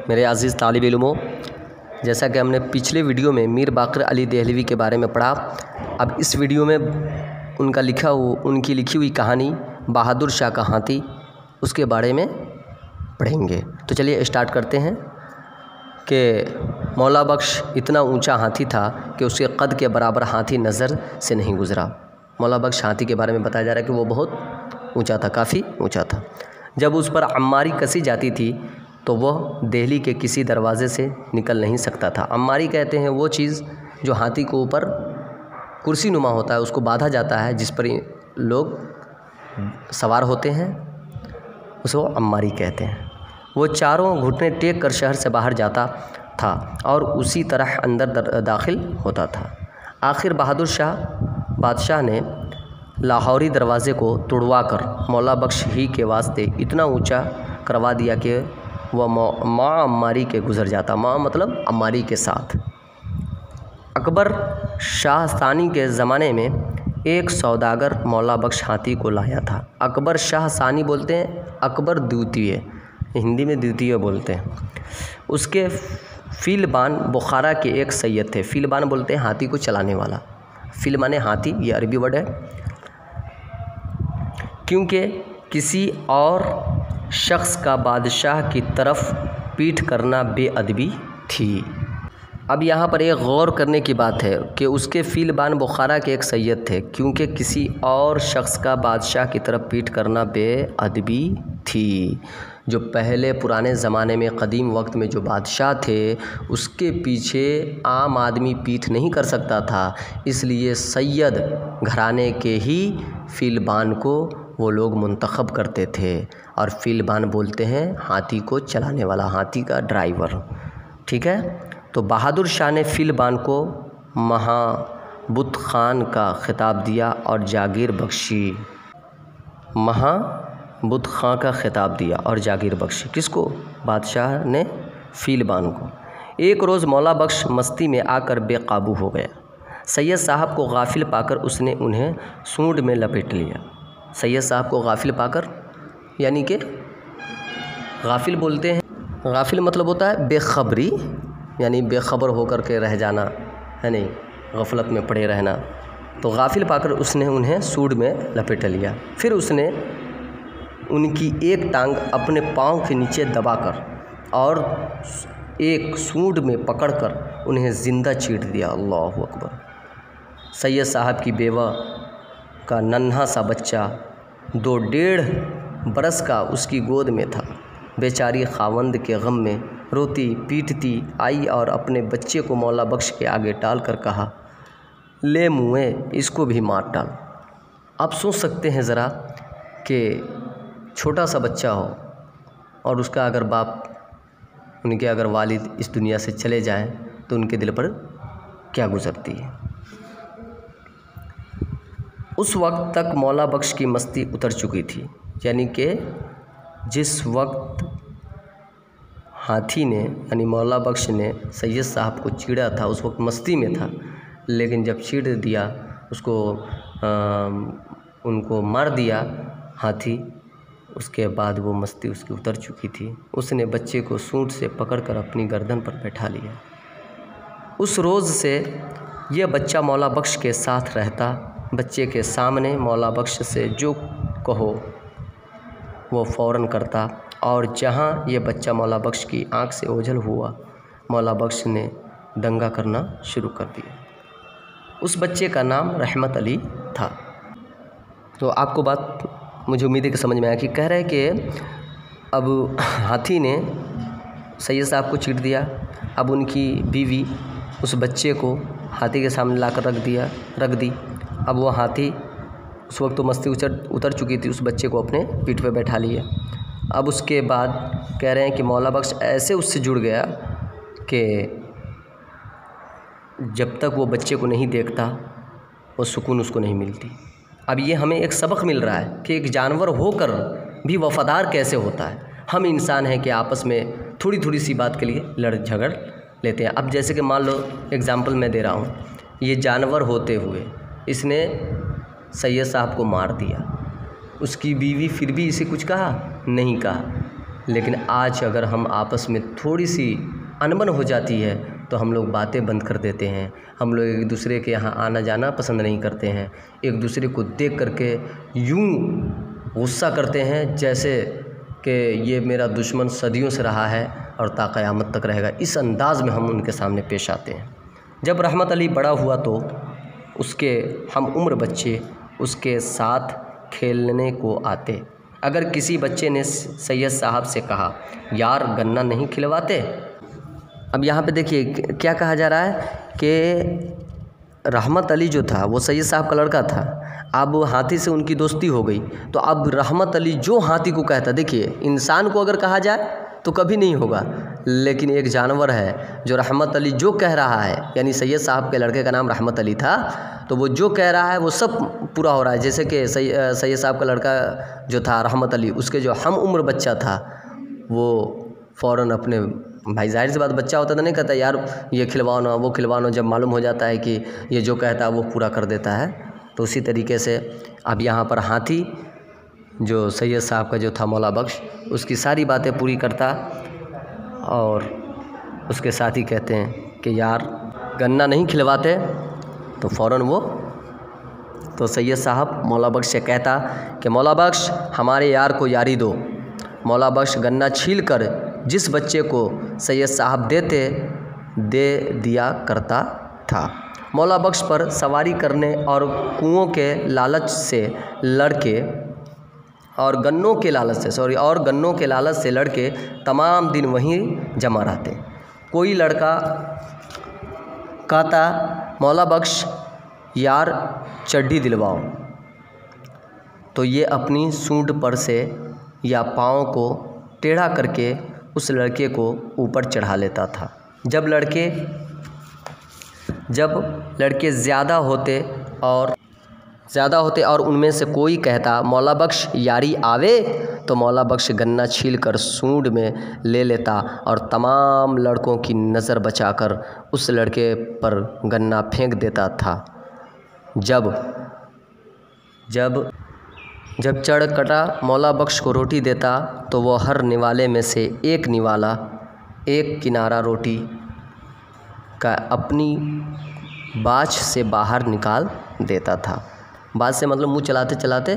मेरे अज़ीज़ तालिब इल्मों, जैसा कि हमने पिछले वीडियो में मीर बाक़िर अली देहलवी के बारे में पढ़ा, अब इस वीडियो में उनकी लिखी हुई कहानी बहादुर शाह का हाथी, उसके बारे में पढ़ेंगे। तो चलिए स्टार्ट करते हैं कि मौला बख्श इतना ऊंचा हाथी था कि उसके कद के बराबर हाथी नज़र से नहीं गुज़रा। मौला बख्श हाथी के बारे में बताया जा रहा है कि वो बहुत ऊंचा था, काफ़ी ऊंचा था। जब उस पर अम्मारी कसी जाती थी तो वह दिल्ली के किसी दरवाज़े से निकल नहीं सकता था। अम्मारी कहते हैं वो चीज़ जो हाथी को ऊपर कुर्सी नुमा होता है, उसको बांधा जाता है, जिस पर लोग सवार होते हैं, उसको अम्मारी कहते हैं। वो चारों घुटने टेक कर शहर से बाहर जाता था और उसी तरह अंदर दाखिल होता था। आखिर बहादुर शाह बादशाह ने लाहौरी दरवाज़े को तुड़वाकर मौला बख्श ही के वास्ते इतना ऊंचा करवा दिया कि वह माँ अम्मारी के गुज़र जाता। माँ मतलब अम्मारी के साथ। अकबर शाह सानी के ज़माने में एक सौदागर मौला बख्श हाथी को लाया था। अकबर शाह सानी बोलते हैं, अकबर द्वितीय, हिंदी में द्वितीय बोलते हैं। उसके फ़िलबान बुखारा के एक सैयद थे। फ़िलबान बोलते हैं हाथी को चलाने वाला। फ़िल माने हाथी, ये अरबी वर्ड है। क्योंकि किसी और शख्स का बादशाह की तरफ पीठ करना बेअदबी थी। अब यहाँ पर एक गौर करने की बात है कि उसके फ़िलबान बुखारा के एक सैयद थे, क्योंकि किसी और शख्स का बादशाह की तरफ पीठ करना बेअदबी थी। जो पहले पुराने ज़माने में कदीम वक्त में जो बादशाह थे, उसके पीछे आम आदमी पीठ नहीं कर सकता था, इसलिए सैयद घराने के ही फ़िलबान को वो लोग मुंतखब करते थे। और फ़िलबान बोलते हैं हाथी को चलाने वाला, हाथी का ड्राइवर। ठीक है। तो बहादुर शाह ने फ़िलबान को महाबुत खान का खिताब दिया और जागीर बख्शी। महाबुत खां का खिताब दिया और जागीर बख्शी। किसको? बादशाह ने फ़िलबान को। एक रोज़ मौला बख्श मस्ती में आकर बेकाबू हो गया। सैयद साहब को गाफिल पाकर उसने उन्हें सूंड में लपेट लिया। सैयद साहब को गाफिल पाकर, यानी कि गाफिल बोलते हैं, गाफिल मतलब होता है बेखबरी, यानी बेखबर होकर के रह जाना, है नहीं, गफलत में पड़े रहना। तो गाफिल पाकर उसने उन्हें सूंड में लपेट लिया। फिर उसने उनकी एक टांग अपने पाँव के नीचे दबाकर और एक सूंड में पकड़कर उन्हें ज़िंदा चीर दिया। अल्लाहु अकबर। सैयद साहब की बेवा का नन्हा सा बच्चा 2.5 बरस का उसकी गोद में था। बेचारी खावंद के गम में रोती पीटती आई और अपने बच्चे को मौला बख्श के आगे डाल कर कहा, ले मुए, इसको भी मार डाल। आप सोच सकते हैं ज़रा कि छोटा सा बच्चा हो और उसका अगर बाप, उनके अगर वालिद इस दुनिया से चले जाएं तो उनके दिल पर क्या गुज़रती है। उस वक्त तक मौला बख्श की मस्ती उतर चुकी थी, यानी कि जिस वक्त हाथी ने, यानी मौला बख्श ने सैयद साहब को चीड़ा था, उस वक्त मस्ती में था, लेकिन जब चीड़ दिया उसको, उनको मार दिया हाथी, उसके बाद वो मस्ती उसकी उतर चुकी थी। उसने बच्चे को सूंड से पकड़कर अपनी गर्दन पर बैठा लिया। उस रोज़ से यह बच्चा मौला बख्श के साथ रहता। बच्चे के सामने मौला बख्श से जो कहो वो फ़ौरन करता, और जहाँ ये बच्चा मौला बख्श की आँख से ओझल हुआ, मौला बख्श ने दंगा करना शुरू कर दिया। उस बच्चे का नाम रहमत अली था। तो आपको बात मुझे उम्मीद है कि समझ में आया कि कह रहे हैं कि अब हाथी ने सैयद साहब को चीर दिया। अब उनकी बीवी उस बच्चे को हाथी के सामने लाकर रख दी। अब वो हाथी, उस वक्त तो मस्ती उतर चुकी थी, उस बच्चे को अपने पीठ पे बैठा लिया। अब उसके बाद कह रहे हैं कि मौला बख्श ऐसे उससे जुड़ गया कि जब तक वो बच्चे को नहीं देखता वो सुकून उसको नहीं मिलती। अब ये हमें एक सबक मिल रहा है कि एक जानवर होकर भी वफ़ादार कैसे होता है। हम इंसान हैं कि आपस में थोड़ी थोड़ी सी बात के लिए लड़ झगड़ लेते हैं। अब जैसे कि मान लो एग्ज़ाम्पल मैं दे रहा हूँ, ये जानवर होते हुए इसने सैयद साहब को मार दिया, उसकी बीवी फिर भी इसे कुछ कहा नहीं कहा, लेकिन आज अगर हम आपस में थोड़ी सी अनबन हो जाती है तो हम लोग बातें बंद कर देते हैं। हम लोग एक दूसरे के यहाँ आना जाना पसंद नहीं करते हैं। एक दूसरे को देख करके यूं गुस्सा करते हैं जैसे कि ये मेरा दुश्मन सदियों से रहा है और ता क़यामत तक रहेगा। इस अंदाज़ में हम उनके सामने पेश आते हैं। जब रहमत अली बड़ा हुआ तो उसके हम उम्र बच्चे उसके साथ खेलने को आते। अगर किसी बच्चे ने सैयद साहब से कहा, यार गन्ना नहीं खिलवाते। अब यहाँ पे देखिए क्या कहा जा रहा है कि रहमत अली जो था वो सैयद साहब का लड़का था। अब हाथी से उनकी दोस्ती हो गई तो अब रहमत अली जो हाथी को कहता, देखिए इंसान को अगर कहा जाए तो कभी नहीं होगा, लेकिन एक जानवर है जो रहमत अली जो कह रहा है, यानी सैयद साहब के लड़के का नाम रहमत अली था, तो वो जो कह रहा है वो सब पूरा हो रहा है। जैसे कि सैयद साहब का लड़का जो था रहमत अली, उसके जो हम उम्र बच्चा था वो फ़ौरन अपने भाई, जाहिर सी बात बच्चा होता तो नहीं कहता यार ये खिलवाओ ना वो खिलवाओ ना, जब मालूम हो जाता है कि ये जो कहता है वो पूरा कर देता है। तो उसी तरीके से अब यहाँ पर हाथी जो सैयद साहब का जो था मौला बख्श, उसकी सारी बातें पूरी करता और उसके साथ ही कहते हैं कि यार गन्ना नहीं खिलवाते, तो फ़ौरन वो तो सैयद साहब मौला बख्श से कहता कि मौला बख्श हमारे यार को यारी दो। मौला बख्श गन्ना छील कर जिस बच्चे को सैयद साहब दे दिया करता था। मौला बख्श पर सवारी करने और कुओं के लालच से लड़के और गन्नों के लालच से लड़के तमाम दिन वहीं जमा रहते। कोई लड़का कहता, मौला बख्श यार चड्डी दिलवाओ, तो ये अपनी सूंड पर से या पाँव को टेढ़ा करके उस लड़के को ऊपर चढ़ा लेता था। जब लड़के ज़्यादा होते और उनमें से कोई कहता मौला बख्श यारी आवे, तो मौला बख्श गन्ना छील कर सूंड में ले लेता और तमाम लड़कों की नज़र बचाकर उस लड़के पर गन्ना फेंक देता था। जब चढ़ कटा मौला बख्श को रोटी देता तो वह हर निवाले में से एक किनारा रोटी का अपनी बाछ से बाहर निकाल देता था। बाछ से मतलब मुंह चलाते चलाते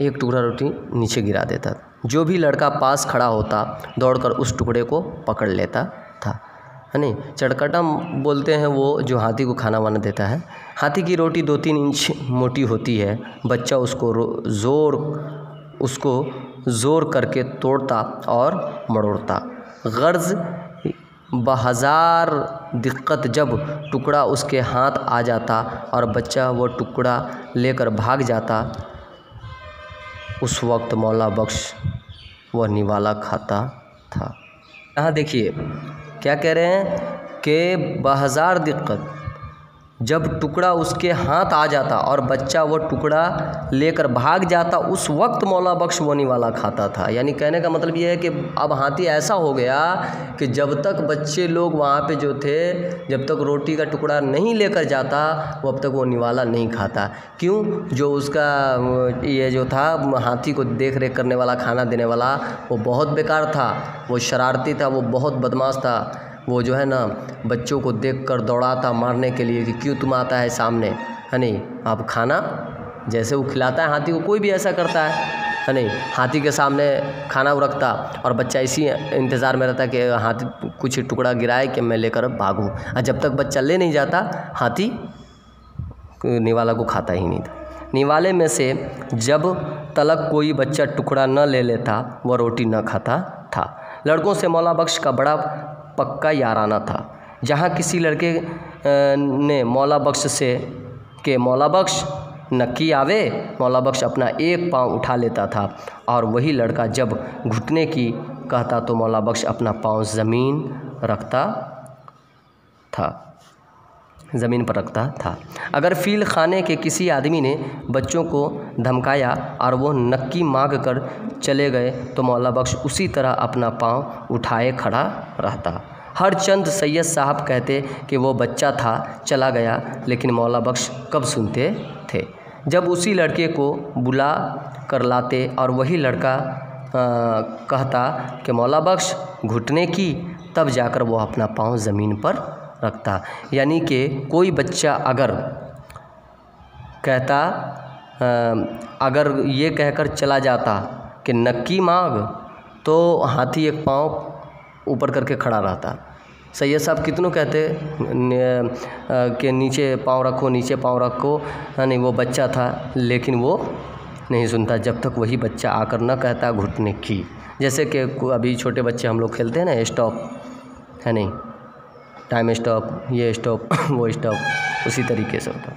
एक टुकड़ा रोटी नीचे गिरा देता। जो भी लड़का पास खड़ा होता दौड़कर उस टुकड़े को पकड़ लेता था, है नहीं। चड़कटा बोलते हैं वो जो हाथी को खाना वाना देता है। हाथी की रोटी 2-3 इंच मोटी होती है। बच्चा उसको ज़ोर करके तोड़ता और मरोड़ता। गर्ज बहज़ार दिक्कत जब टुकड़ा उसके हाथ आ जाता और बच्चा वो टुकड़ा लेकर भाग जाता, उस वक्त मौला बख्श वह निवाला खाता था। यहाँ देखिए क्या कह रहे हैं कि बहज़ार दिक्कत जब टुकड़ा उसके हाथ आ जाता और बच्चा वो टुकड़ा लेकर भाग जाता, उस वक्त मौला बख्श वो निवाला खाता था। यानी कहने का मतलब ये है कि अब हाथी ऐसा हो गया कि जब तक बच्चे लोग वहाँ पे जो थे, जब तक रोटी का टुकड़ा नहीं लेकर जाता वो अब तक वो निवाला नहीं खाता। क्यों? जो उसका ये जो था हाथी को देख रेख करने वाला, खाना देने वाला, वो बहुत बेकार था, वो शरारती था, वो बहुत बदमाश था। वो जो है ना बच्चों को देखकर दौड़ाता मारने के लिए कि क्यों तुम आता है सामने, है नहीं। अब खाना जैसे वो खिलाता है हाथी को, कोई भी ऐसा करता है नहीं। हाथी के सामने खाना रखता और बच्चा इसी इंतज़ार में रहता कि हाथी कुछ टुकड़ा गिराए कि मैं लेकर भागूं। और जब तक बच्चा ले नहीं जाता हाथी निवाला को खाता ही नहीं था। निवाले में से जब तलक कोई बच्चा टुकड़ा न ले लेता वह रोटी न खाता था। लड़कों से मौला बख्श का बड़ा पक्का याराना था। जहाँ किसी लड़के ने मौला बख्श से कि मौला बख्श नक्की आवे, मौला बख्श अपना एक पाँव उठा लेता था और वही लड़का जब घुटने की कहता तो मौला बख्श अपना पाँव ज़मीन पर रखता था। अगर फील खाने के किसी आदमी ने बच्चों को धमकाया और वो नक्की मांग कर चले गए तो मौला बख्श उसी तरह अपना पाँव उठाए खड़ा रहता। हर चंद सैयद साहब कहते कि वो बच्चा था चला गया, लेकिन मौला बख्श कब सुनते थे। जब उसी लड़के को बुला कर लाते और वही लड़का कहता कि मौला बख्श घुटने की, तब जाकर वो अपना पाँव ज़मीन पर रखता। यानी कि कोई बच्चा अगर कहता, अगर ये कहकर चला जाता कि नक्की मांग, तो हाथी एक पाँव ऊपर करके खड़ा रहता। सैयद साहब कितनों कहते कि नीचे पाँव रखो, नीचे पाँव रखो, नहीं वो बच्चा था लेकिन वो नहीं सुनता जब तक वही बच्चा आकर न कहता घुटने की। जैसे कि अभी छोटे बच्चे हम लोग खेलते हैं ना, स्टॉप है नहीं, टाइम स्टॉप, ये स्टॉप वो स्टॉप, उसी तरीके से होता।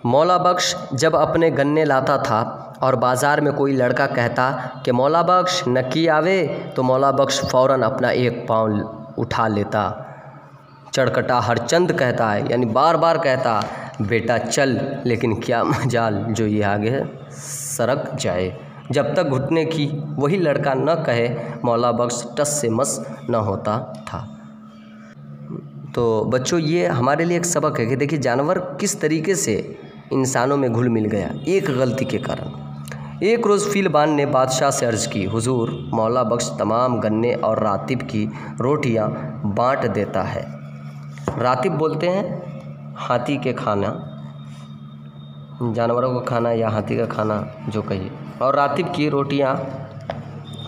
मौला बख्श जब अपने गन्ने लाता था और बाज़ार में कोई लड़का कहता कि मौला बख्श नक्की आवे, तो मौला बख्श फ़ौरन अपना एक पाँव उठा लेता। चढ़कटा हरचंद कहता है, यानी बार बार कहता बेटा चल, लेकिन क्या मजाल जो ये आगे सरक जाए। जब तक घुटने की वही लड़का न कहे, मौला बख्श टस से मस न होता था। तो बच्चों, ये हमारे लिए एक सबक है कि देखिए जानवर किस तरीके से इंसानों में घुल मिल गया एक गलती के कारण। एक रोज़ फीलबान ने बादशाह से अर्ज़ की, हुजूर मौला बख्श तमाम गन्ने और रातिब की रोटियां बांट देता है। रातिब बोलते हैं हाथी के खाना, जानवरों का खाना या हाथी का खाना जो कहिए, और रातिब की रोटियां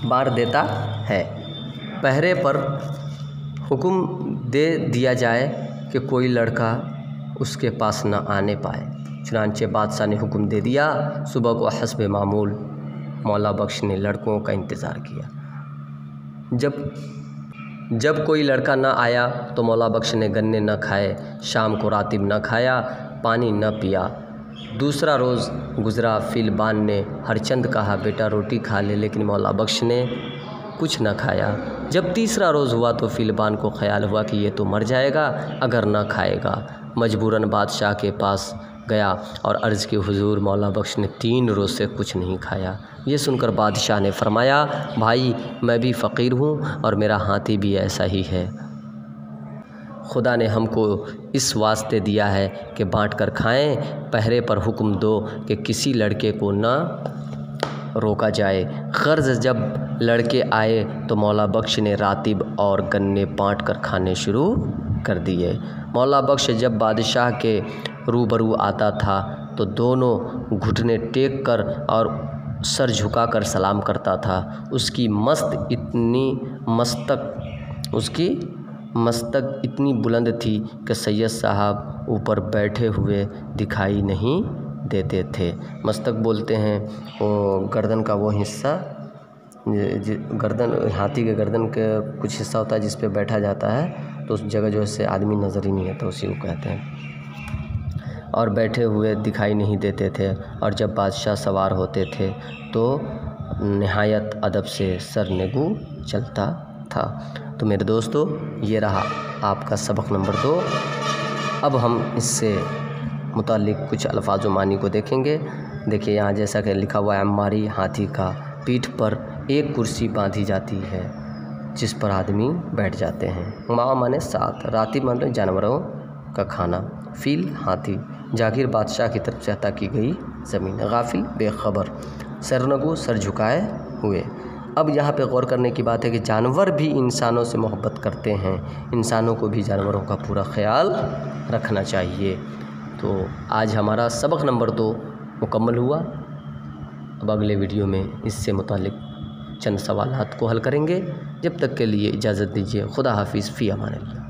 बांट देता है। पहरे पर हुक्म दे दिया जाए कि कोई लड़का उसके पास न आने पाए। चुनांचे बादशाह ने हुक्म दे दिया। सुबह को हस्बे मामूल मौला बख्श ने लड़कों का इंतज़ार किया। जब कोई लड़का न आया तो मौला बख्श ने गन्ने न खाए, शाम को रातिब न खाया, पानी न पिया। दूसरा रोज़ गुज़रा, फीलबान ने हरचंद कहा बेटा रोटी खा ले, लेकिन मौला बख्श ने कुछ न खाया। जब तीसरा रोज़ हुआ तो फीलबान को ख्याल हुआ कि ये तो मर जाएगा अगर न खाएगा। मजबूरन बादशाह के पास गया और अर्ज़ की, हुजूर मौला बख्श ने 3 रोज़ से कुछ नहीं खाया। ये सुनकर बादशाह ने फरमाया, भाई मैं भी फ़कीर हूँ और मेरा हाथी भी ऐसा ही है। खुदा ने हमको इस वास्ते दिया है कि बांट कर खाएं। पहरे पर हुक्म दो कि किसी लड़के को न रोका जाए। ग़र्ज़ जब लड़के आए तो मौला बख्श ने रातिब और गन्ने बांट कर खाने शुरू कर दिए। मौला बख्श जब बादशाह के रूबरू आता था तो दोनों घुटने टेक कर और सर झुकाकर सलाम करता था। उसकी मस्तक इतनी बुलंद थी कि सैयद साहब ऊपर बैठे हुए दिखाई नहीं देते थे। मस्तक बोलते हैं वो गर्दन का वो हिस्सा, गर्दन, हाथी के गर्दन के कुछ हिस्सा होता है जिस पे बैठा जाता है, तो उस जगह जो है आदमी नज़र ही नहीं आता, उसी को कहते हैं। और बैठे हुए दिखाई नहीं देते थे। और जब बादशाह सवार होते थे तो नहायत अदब से सर नेगू चलता था। तो मेरे दोस्तों, ये रहा आपका सबक नंबर 2। अब हम इससे मुताल्लिक़ कुछ अल्फाज़ व मानी को देखेंगे। देखिए यहाँ जैसा कि लिखा हुआ है, अम्मारी हाथी का पीठ पर एक कुर्सी बांधी जाती है जिस पर आदमी बैठ जाते हैं। माँ माने 7, रातिब माने जानवरों का खाना, फील हाथी, जागीर बादशाह की तरफ से अता की गई ज़मीन, गाफिल बेखबर, सरनगू सर झुकाए हुए। अब यहाँ पे गौर करने की बात है कि जानवर भी इंसानों से मोहब्बत करते हैं, इंसानों को भी जानवरों का पूरा ख्याल रखना चाहिए। तो आज हमारा सबक नंबर 2 मुकम्मल हुआ। अब अगले वीडियो में इससे मुताल्लिक़ चंद सवालात को हल करेंगे। जब तक के लिए इजाज़त दीजिए। खुदा हाफिज़, फ़ी अमान अल्लाह।